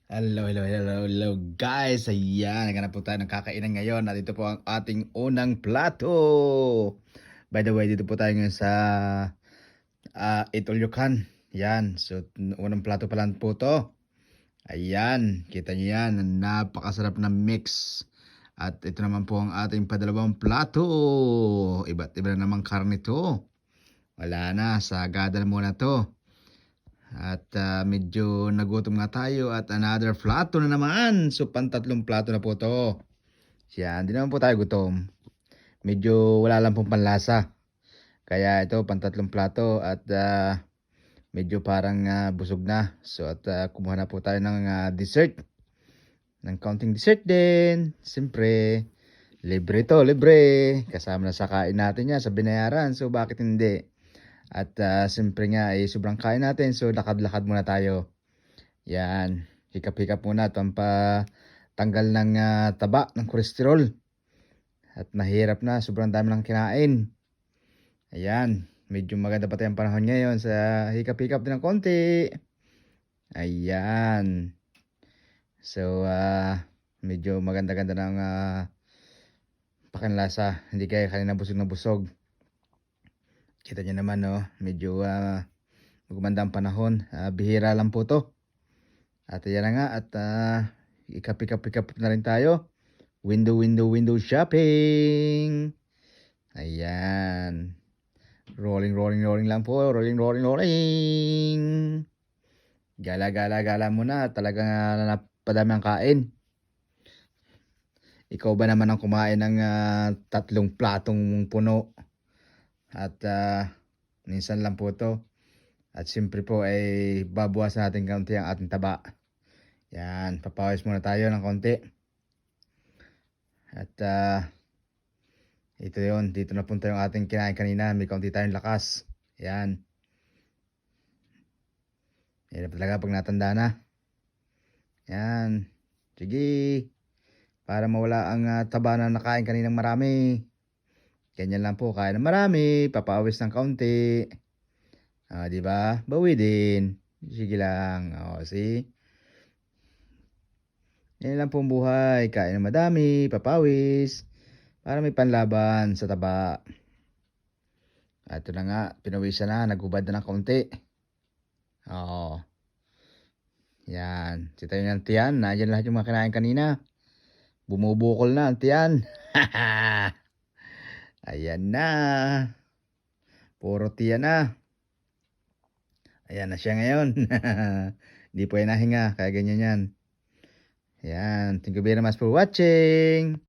Hello guys. Ayan, naghanap po tayo ng kakainan ngayon at ito po ang ating unang plato. By the way, dito po tayo ngayon sa Eat All You Can. Yan, so unang plato pa lang po to. Ayan, kita niyo yan, napakasarap na mix. At ito naman po ang ating padalawang plato. Iba't iba na naman karne to. Wala na, sagada na muna to. At medyo nagutom nga tayo at another plato na naman. So pantatlong plato na po to. Yan, hindi naman po tayo gutom. Medyo wala lang pong panlasa. Kaya ito pantatlong plato at medyo parang busog na. So at kumuha na po tayo ng dessert. Ng counting dessert din. Siyempre, libre to, libre. Kasama na sa kain natin yan sa binayaran. So bakit hindi? At siyempre nga ay sobrang kain natin, so lakad-lakad muna tayo. Yan, hikap-hikap muna at tanggal ng taba ng kolesterol. At mahirap na, sobrang dami ng kinain. Ayan, medyo maganda pa tayong panahon ngayon sa hikap-hikap din ng konti. Ayan. So medyo maganda-ganda ng pakinlasa. Hindi kaya kanina busog na busog. Kita niyo naman, no, medyo gumanda ang panahon. Bihira lang po to. At yan na nga. At ikap-ikap na rin tayo. Window shopping. Ayan. Rolling lang po. Rolling. Gala muna. Talagang napadami ang kain. Ikaw ba naman ang kumain ng 3 platong puno? At minsan lang po to. At siyempre po ay babawasan natin kaunti ang ating taba. Yan, papawis muna tayo ng konti. At ito yon, dito na punta yung ating kinain kanina. May kaunti tayong lakas. Yan. Yan talaga pag natanda na. Yan. Sige. Para mawala ang taba na nakain kaninang marami. Ganyan lang po, kain ng marami, papawis ng kaunti. Di ba? Bawi din. Sige lang. See? Yan lang po ang buhay. Kain ng madami, papawis. Para may panlaban sa taba. At ito na nga, pinawisan na, nagubad na ng kaunti. Oo. Yan. Sitayo ng tiyan. Nandiyan lahat yung mga kinain kanina. Bumubukol na ang tiyan. Ayan na. Puro tiyan na. Ayan na siya ngayon. Hindi po yan nahinga. Kaya ganyan yan. Ayan. Thank you very much for watching.